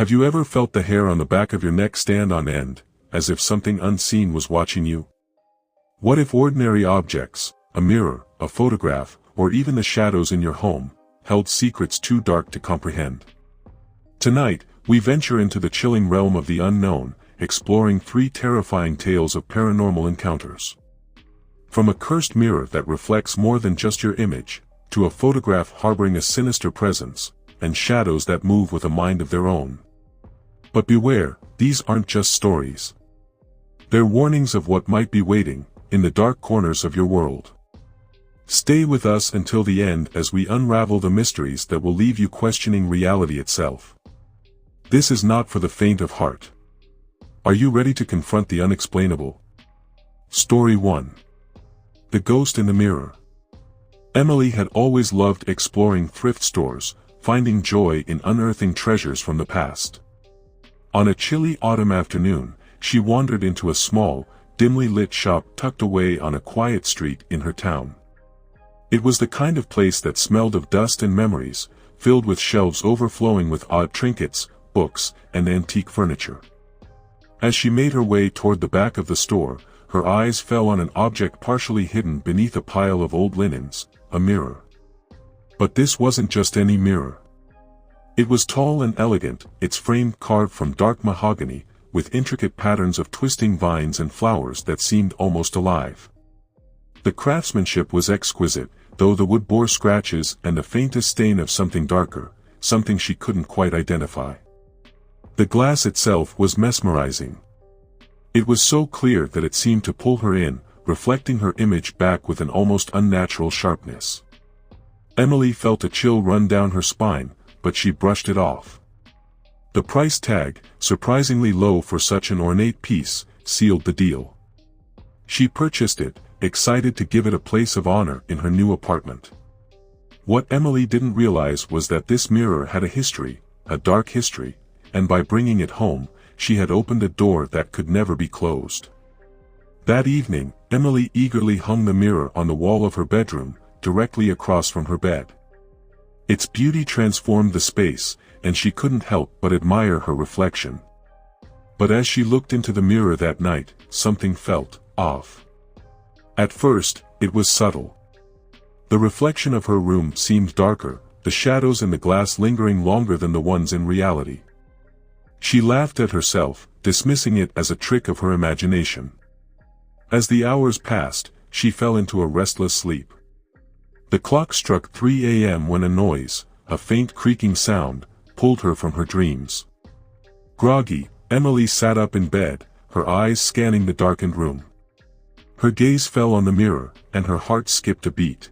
Have you ever felt the hair on the back of your neck stand on end, as if something unseen was watching you? What if ordinary objects, a mirror, a photograph, or even the shadows in your home, held secrets too dark to comprehend? Tonight, we venture into the chilling realm of the unknown, exploring 3 terrifying tales of paranormal encounters. From a cursed mirror that reflects more than just your image, to a photograph harboring a sinister presence, and shadows that move with a mind of their own. But beware, these aren't just stories. They're warnings of what might be waiting in the dark corners of your world. Stay with us until the end as we unravel the mysteries that will leave you questioning reality itself. This is not for the faint of heart. Are you ready to confront the unexplainable? Story 1. The Ghost in the Mirror. Emily had always loved exploring thrift stores, finding joy in unearthing treasures from the past. On a chilly autumn afternoon, she wandered into a small, dimly lit shop tucked away on a quiet street in her town. It was the kind of place that smelled of dust and memories, filled with shelves overflowing with odd trinkets, books, and antique furniture. As she made her way toward the back of the store, her eyes fell on an object partially hidden beneath a pile of old linens, a mirror. But this wasn't just any mirror. It was tall and elegant, its frame carved from dark mahogany, with intricate patterns of twisting vines and flowers that seemed almost alive. The craftsmanship was exquisite, though the wood bore scratches and the faintest stain of something darker, something she couldn't quite identify. The glass itself was mesmerizing. It was so clear that it seemed to pull her in, reflecting her image back with an almost unnatural sharpness. Emily felt a chill run down her spine, but she brushed it off. The price tag, surprisingly low for such an ornate piece, sealed the deal. She purchased it, excited to give it a place of honor in her new apartment. What Emily didn't realize was that this mirror had a history, a dark history, and by bringing it home, she had opened a door that could never be closed. That evening, Emily eagerly hung the mirror on the wall of her bedroom, directly across from her bed. Its beauty transformed the space, and she couldn't help but admire her reflection. But as she looked into the mirror that night, something felt off. At first, it was subtle. The reflection of her room seemed darker, the shadows in the glass lingering longer than the ones in reality. She laughed at herself, dismissing it as a trick of her imagination. As the hours passed, she fell into a restless sleep. The clock struck 3 a.m. when a noise, a faint creaking sound, pulled her from her dreams. Groggy, Emily sat up in bed, her eyes scanning the darkened room. Her gaze fell on the mirror, and her heart skipped a beat.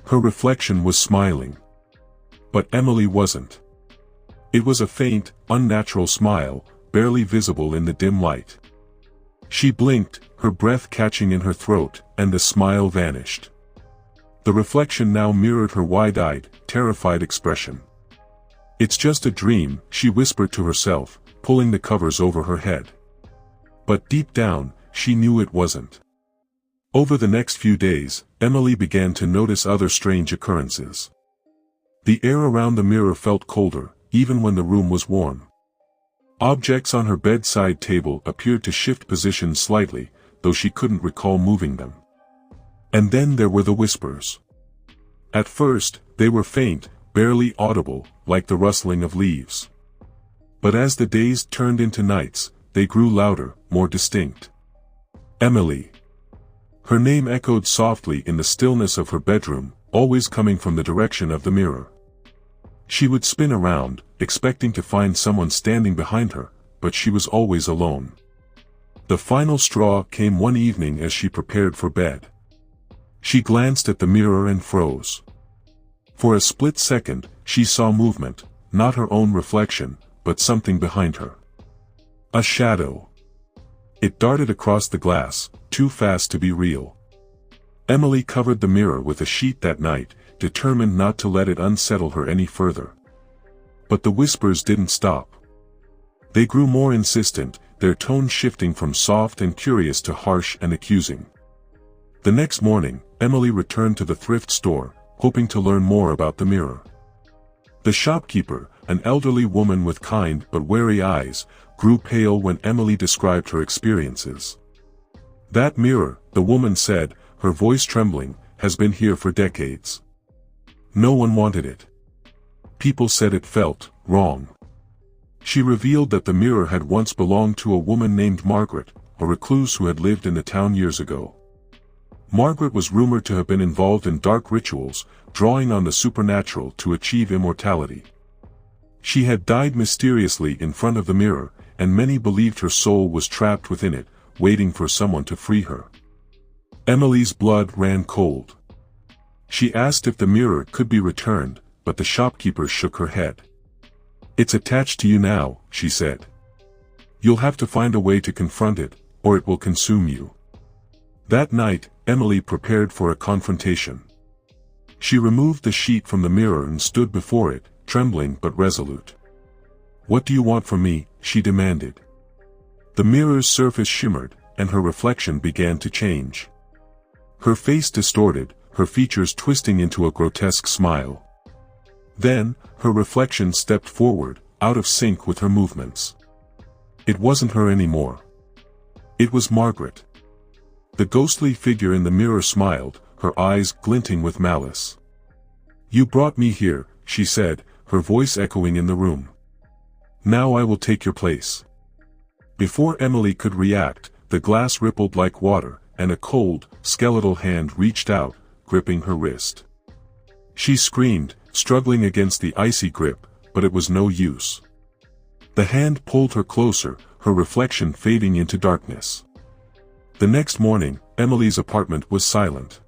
Her reflection was smiling. But Emily wasn't. It was a faint, unnatural smile, barely visible in the dim light. She blinked, her breath catching in her throat, and the smile vanished. The reflection now mirrored her wide-eyed, terrified expression. "It's just a dream," she whispered to herself, pulling the covers over her head. But deep down, she knew it wasn't. Over the next few days, Emily began to notice other strange occurrences. The air around the mirror felt colder, even when the room was warm. Objects on her bedside table appeared to shift position slightly, though she couldn't recall moving them. And then there were the whispers. At first, they were faint, barely audible, like the rustling of leaves. But as the days turned into nights, they grew louder, more distinct. Emily. Her name echoed softly in the stillness of her bedroom, always coming from the direction of the mirror. She would spin around, expecting to find someone standing behind her, but she was always alone. The final straw came one evening as she prepared for bed. She glanced at the mirror and froze. For a split second, she saw movement, not her own reflection, but something behind her. A shadow. It darted across the glass, too fast to be real. Emily covered the mirror with a sheet that night, determined not to let it unsettle her any further. But the whispers didn't stop. They grew more insistent, their tone shifting from soft and curious to harsh and accusing. The next morning, Emily returned to the thrift store, hoping to learn more about the mirror. The shopkeeper, an elderly woman with kind but wary eyes, grew pale when Emily described her experiences. "That mirror," the woman said, her voice trembling, "has been here for decades. No one wanted it. People said it felt wrong." She revealed that the mirror had once belonged to a woman named Margaret, a recluse who had lived in the town years ago. Margaret was rumored to have been involved in dark rituals, drawing on the supernatural to achieve immortality. She had died mysteriously in front of the mirror, and many believed her soul was trapped within it, waiting for someone to free her. Emily's blood ran cold. She asked if the mirror could be returned, but the shopkeeper shook her head. "It's attached to you now," she said. "You'll have to find a way to confront it, or it will consume you." That night, Emily prepared for a confrontation. She removed the sheet from the mirror and stood before it, trembling but resolute. "What do you want from me?" she demanded. The mirror's surface shimmered, and her reflection began to change. Her face distorted, her features twisting into a grotesque smile. Then, her reflection stepped forward, out of sync with her movements. It wasn't her anymore. It was Margaret. The ghostly figure in the mirror smiled, her eyes glinting with malice. "You brought me here," she said, her voice echoing in the room. "Now I will take your place." Before Emily could react, the glass rippled like water, and a cold, skeletal hand reached out, gripping her wrist. She screamed, struggling against the icy grip, but it was no use. The hand pulled her closer, her reflection fading into darkness. The next morning, Emily's apartment was silent.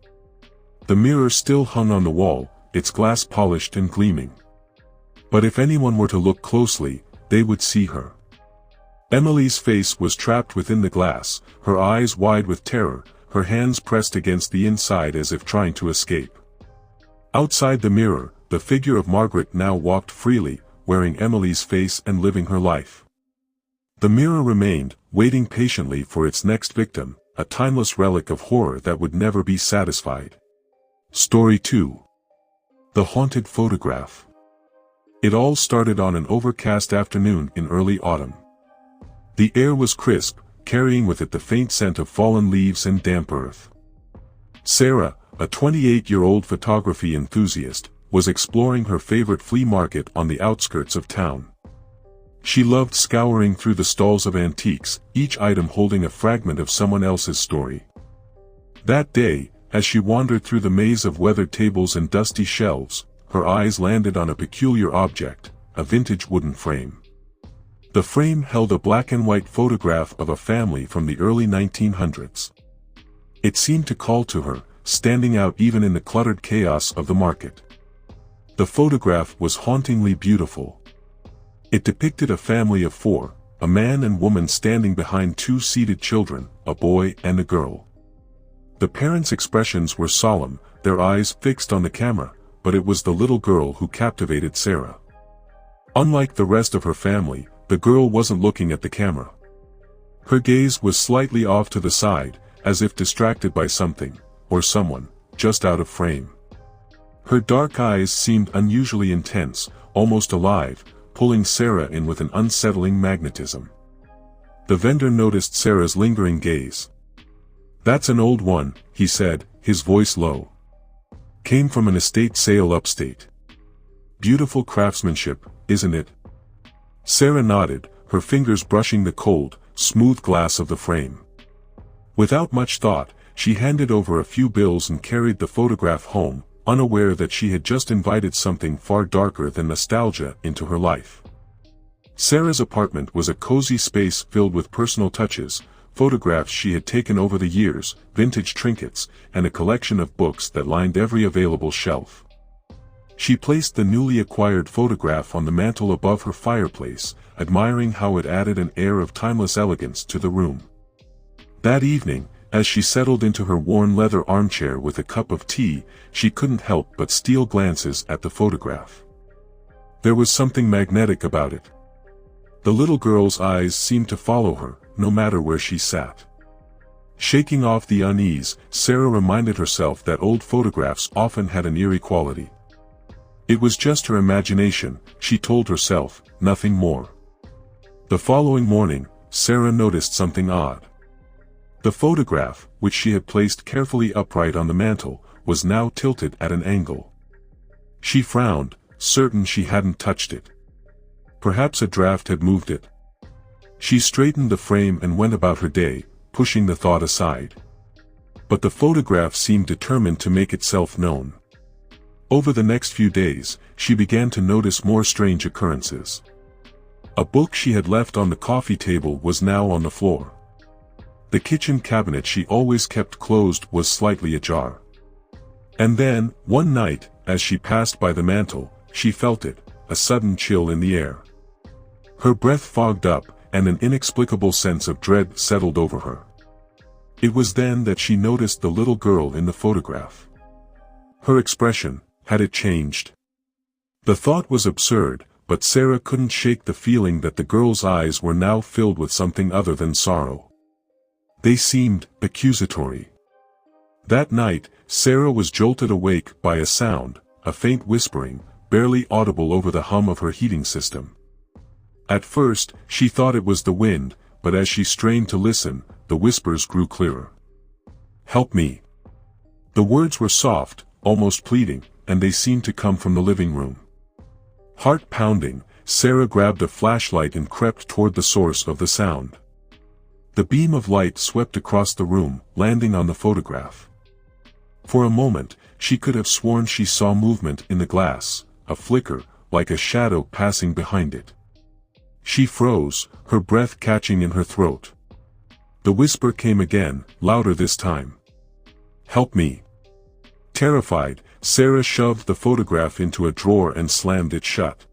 The mirror still hung on the wall, its glass polished and gleaming. But if anyone were to look closely, they would see her. Emily's face was trapped within the glass, her eyes wide with terror, her hands pressed against the inside as if trying to escape. Outside the mirror, the figure of Margaret now walked freely, wearing Emily's face and living her life. The mirror remained, waiting patiently for its next victim, a timeless relic of horror that would never be satisfied. Story 2. The Haunted Photograph. It all started on an overcast afternoon in early autumn. The air was crisp, carrying with it the faint scent of fallen leaves and damp earth. Sarah, a 28-year-old photography enthusiast, was exploring her favorite flea market on the outskirts of town. She loved scouring through the stalls of antiques, each item holding a fragment of someone else's story. That day, as she wandered through the maze of weathered tables and dusty shelves, her eyes landed on a peculiar object, a vintage wooden frame. The frame held a black-and-white photograph of a family from the early 1900s. It seemed to call to her, standing out even in the cluttered chaos of the market. The photograph was hauntingly beautiful. It depicted a family of four, a man and woman standing behind two seated children, a boy and a girl. The parents' expressions were solemn, their eyes fixed on the camera, but it was the little girl who captivated Sarah. Unlike the rest of her family, the girl wasn't looking at the camera. Her gaze was slightly off to the side, as if distracted by something, or someone, just out of frame. Her dark eyes seemed unusually intense, almost alive, pulling Sarah in with an unsettling magnetism. The vendor noticed Sarah's lingering gaze. "That's an old one," he said, his voice low. "Came from an estate sale upstate. Beautiful craftsmanship, isn't it?" Sarah nodded, her fingers brushing the cold, smooth glass of the frame. Without much thought, she handed over a few bills and carried the photograph home, unaware that she had just invited something far darker than nostalgia into her life. Sarah's apartment was a cozy space filled with personal touches, photographs she had taken over the years, vintage trinkets, and a collection of books that lined every available shelf. She placed the newly acquired photograph on the mantel above her fireplace, admiring how it added an air of timeless elegance to the room. That evening, as she settled into her worn leather armchair with a cup of tea, she couldn't help but steal glances at the photograph. There was something magnetic about it. The little girl's eyes seemed to follow her, no matter where she sat. Shaking off the unease, Sarah reminded herself that old photographs often had an eerie quality. It was just her imagination, she told herself, nothing more. The following morning, Sarah noticed something odd. The photograph, which she had placed carefully upright on the mantel, was now tilted at an angle. She frowned, certain she hadn't touched it. Perhaps a draft had moved it. She straightened the frame and went about her day, pushing the thought aside. But the photograph seemed determined to make itself known. Over the next few days, she began to notice more strange occurrences. A book she had left on the coffee table was now on the floor. The kitchen cabinet she always kept closed was slightly ajar. And then, one night, as she passed by the mantel, she felt it, a sudden chill in the air. Her breath fogged up, and an inexplicable sense of dread settled over her. It was then that she noticed the little girl in the photograph. Her expression, had it changed? The thought was absurd, but Sarah couldn't shake the feeling that the girl's eyes were now filled with something other than sorrow. They seemed accusatory. That night, Sarah was jolted awake by a sound, a faint whispering, barely audible over the hum of her heating system. At first, she thought it was the wind, but as she strained to listen, the whispers grew clearer. "Help me." The words were soft, almost pleading, and they seemed to come from the living room. Heart pounding, Sarah grabbed a flashlight and crept toward the source of the sound. The beam of light swept across the room, landing on the photograph. For a moment, she could have sworn she saw movement in the glass, a flicker, like a shadow passing behind it. She froze, her breath catching in her throat. The whisper came again, louder this time. "Help me." Terrified, Sarah shoved the photograph into a drawer and slammed it shut.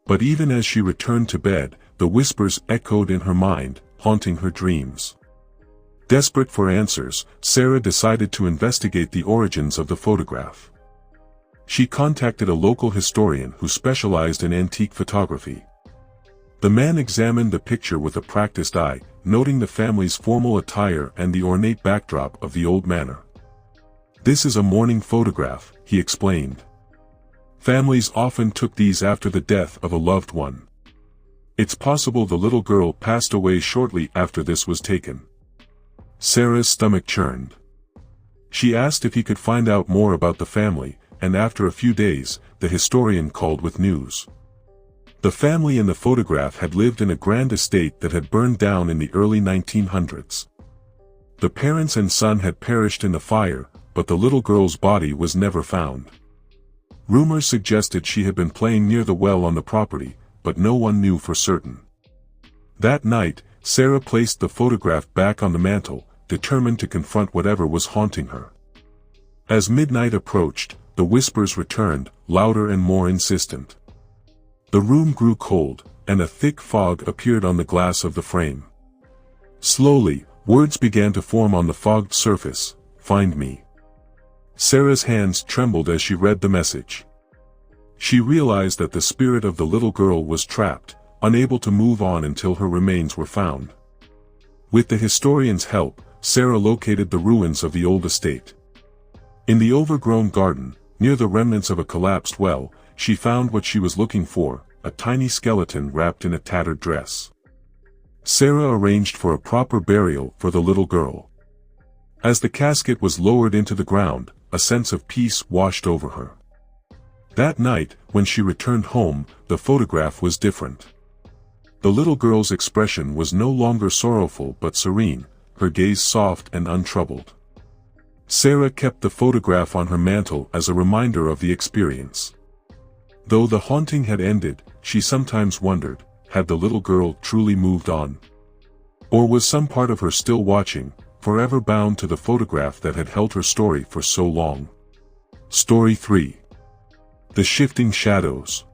But even as she returned to bed, the whispers echoed in her mind, haunting her dreams. Desperate for answers, Sarah decided to investigate the origins of the photograph. She contacted a local historian who specialized in antique photography. The man examined the picture with a practiced eye, noting the family's formal attire and the ornate backdrop of the old manor. "This is a mourning photograph," he explained. "Families often took these after the death of a loved one. It's possible the little girl passed away shortly after this was taken." Sarah's stomach churned. She asked if he could find out more about the family, and after a few days, the historian called with news. The family in the photograph had lived in a grand estate that had burned down in the early 1900s. The parents and son had perished in the fire, but the little girl's body was never found. Rumors suggested she had been playing near the well on the property, but no one knew for certain. That night, Sarah placed the photograph back on the mantel, determined to confront whatever was haunting her. As midnight approached, the whispers returned, louder and more insistent. The room grew cold, and a thick fog appeared on the glass of the frame. Slowly, words began to form on the fogged surface. "Find me." Sarah's hands trembled as she read the message. She realized that the spirit of the little girl was trapped, unable to move on until her remains were found. With the historian's help, Sarah located the ruins of the old estate. In the overgrown garden, near the remnants of a collapsed well, she found what she was looking for, a tiny skeleton wrapped in a tattered dress. Sarah arranged for a proper burial for the little girl. As the casket was lowered into the ground, a sense of peace washed over her. That night, when she returned home, the photograph was different. The little girl's expression was no longer sorrowful but serene, her gaze soft and untroubled. Sarah kept the photograph on her mantel as a reminder of the experience. Though the haunting had ended, she sometimes wondered, had the little girl truly moved on? Or was some part of her still watching, forever bound to the photograph that had held her story for so long? Story 3. The Shifting Shadows.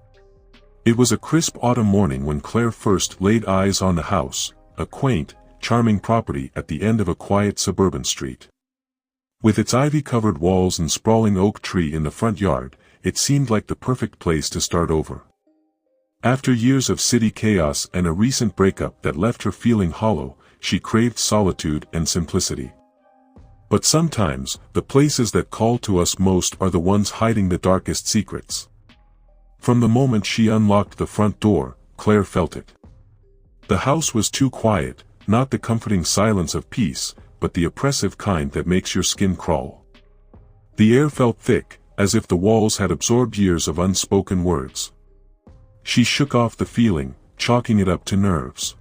It was a crisp autumn morning when Claire first laid eyes on the house, a quaint, charming property at the end of a quiet suburban street. With its ivy-covered walls and sprawling oak tree in the front yard, it seemed like the perfect place to start over. After years of city chaos and a recent breakup that left her feeling hollow, she craved solitude and simplicity. But sometimes, the places that call to us most are the ones hiding the darkest secrets. From the moment she unlocked the front door, Claire felt it. The house was too quiet, not the comforting silence of peace, but the oppressive kind that makes your skin crawl. The air felt thick, as if the walls had absorbed years of unspoken words. She shook off the feeling, chalking it up to nerves.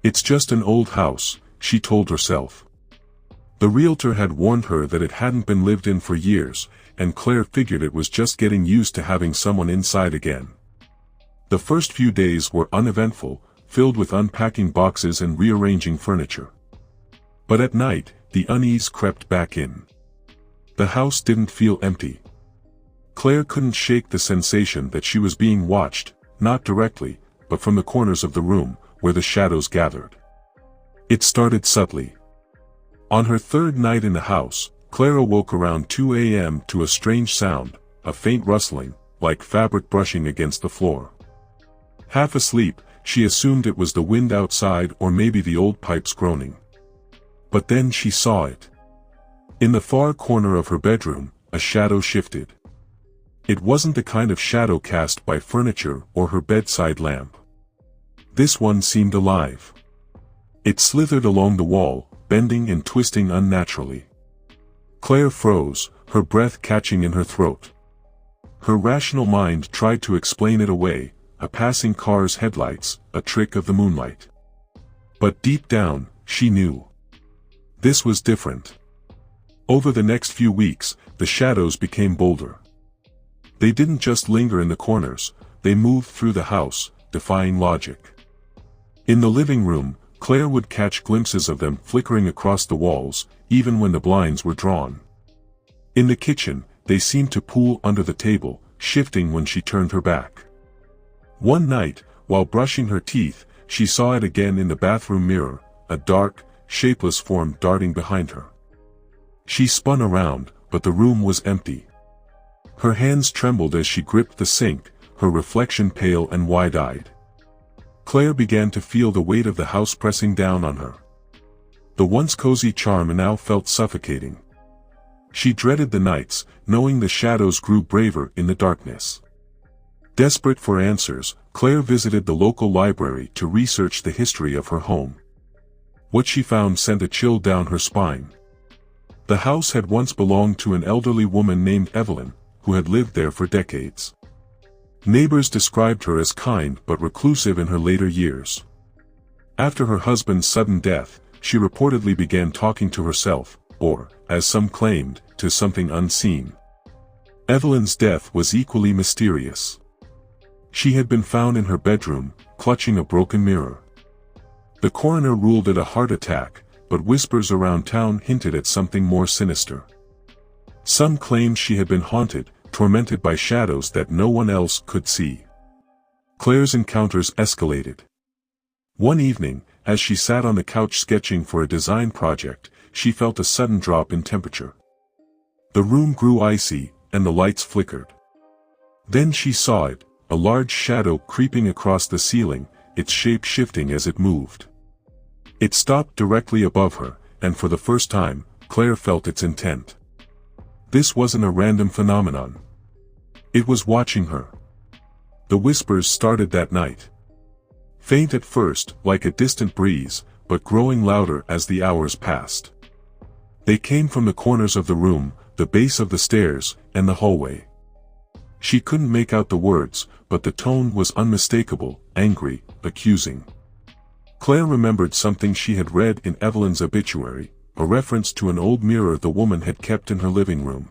It's just an old house, she told herself. The realtor had warned her that it hadn't been lived in for years, and Claire figured it was just getting used to having someone inside again. The first few days were uneventful, filled with unpacking boxes and rearranging furniture. But at night, the unease crept back in. The house didn't feel empty. Claire couldn't shake the sensation that she was being watched, not directly, but from the corners of the room, where the shadows gathered. It started subtly. On her third night in the house, Claire awoke around 2 a.m. to a strange sound, a faint rustling, like fabric brushing against the floor. Half asleep, she assumed it was the wind outside or maybe the old pipes groaning. But then she saw it. In the far corner of her bedroom, a shadow shifted. It wasn't the kind of shadow cast by furniture or her bedside lamp. This one seemed alive. It slithered along the wall, bending and twisting unnaturally. Claire froze, her breath catching in her throat. Her rational mind tried to explain it away, a passing car's headlights, a trick of the moonlight. But deep down, she knew. This was different. Over the next few weeks, the shadows became bolder. They didn't just linger in the corners, they moved through the house, defying logic. In the living room, Claire would catch glimpses of them flickering across the walls, even when the blinds were drawn. In the kitchen, they seemed to pool under the table, shifting when she turned her back. One night, while brushing her teeth, she saw it again in the bathroom mirror, a dark, shapeless form darting behind her. She spun around, but the room was empty. Her hands trembled as she gripped the sink, her reflection pale and wide-eyed. Claire began to feel the weight of the house pressing down on her. The once cozy charm now felt suffocating. She dreaded the nights, knowing the shadows grew braver in the darkness. Desperate for answers, Claire visited the local library to research the history of her home. What she found sent a chill down her spine. The house had once belonged to an elderly woman named Evelyn, who had lived there for decades. Neighbors described her as kind but reclusive in her later years. After her husband's sudden death, she reportedly began talking to herself, or, as some claimed, to something unseen. Evelyn's death was equally mysterious. She had been found in her bedroom, clutching a broken mirror. The coroner ruled it a heart attack, but whispers around town hinted at something more sinister. Some claimed she had been haunted, tormented by shadows that no one else could see. Claire's encounters escalated. One evening, as she sat on the couch sketching for a design project, she felt a sudden drop in temperature. The room grew icy, and the lights flickered. Then she saw it, a large shadow creeping across the ceiling, its shape shifting as it moved. It stopped directly above her, and for the first time, Claire felt its intent. This wasn't a random phenomenon. It was watching her. The whispers started that night. Faint at first, like a distant breeze, but growing louder as the hours passed. They came from the corners of the room, the base of the stairs, and the hallway. She couldn't make out the words, but the tone was unmistakable, angry, accusing. Claire remembered something she had read in Evelyn's obituary, a reference to an old mirror the woman had kept in her living room.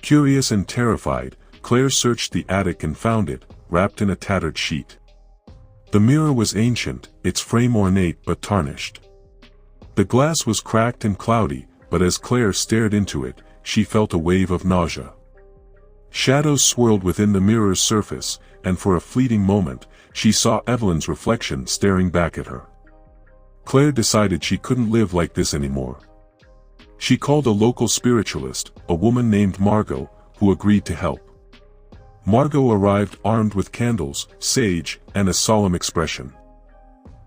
Curious and terrified, Claire searched the attic and found it, wrapped in a tattered sheet. The mirror was ancient, its frame ornate but tarnished. The glass was cracked and cloudy, but as Claire stared into it, she felt a wave of nausea. Shadows swirled within the mirror's surface, and for a fleeting moment, she saw Evelyn's reflection staring back at her. Claire decided she couldn't live like this anymore. She called a local spiritualist, a woman named Margot, who agreed to help. Margot arrived armed with candles, sage, and a solemn expression.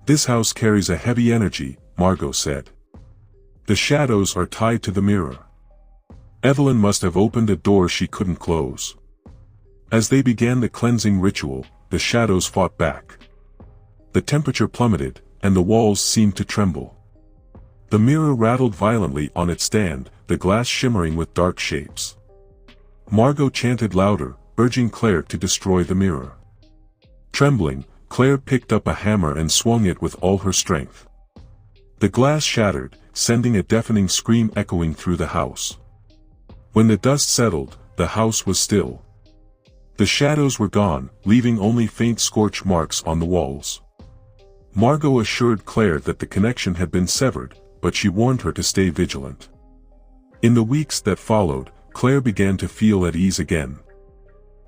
"This house carries a heavy energy," Margot said. "The shadows are tied to the mirror. Evelyn must have opened a door she couldn't close." As they began the cleansing ritual, the shadows fought back. The temperature plummeted, and the walls seemed to tremble. The mirror rattled violently on its stand, the glass shimmering with dark shapes. Margot chanted louder, urging Claire to destroy the mirror. Trembling, Claire picked up a hammer and swung it with all her strength. The glass shattered, sending a deafening scream echoing through the house. When the dust settled, the house was still. The shadows were gone, leaving only faint scorch marks on the walls. Margot assured Claire that the connection had been severed, but she warned her to stay vigilant. In the weeks that followed, Claire began to feel at ease again.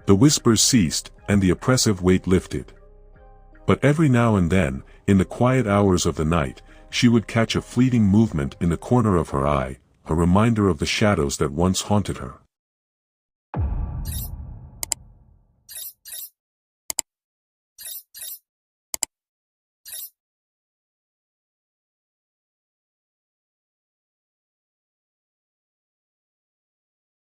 The whispers ceased, and the oppressive weight lifted. But every now and then, in the quiet hours of the night, she would catch a fleeting movement in the corner of her eye, a reminder of the shadows that once haunted her.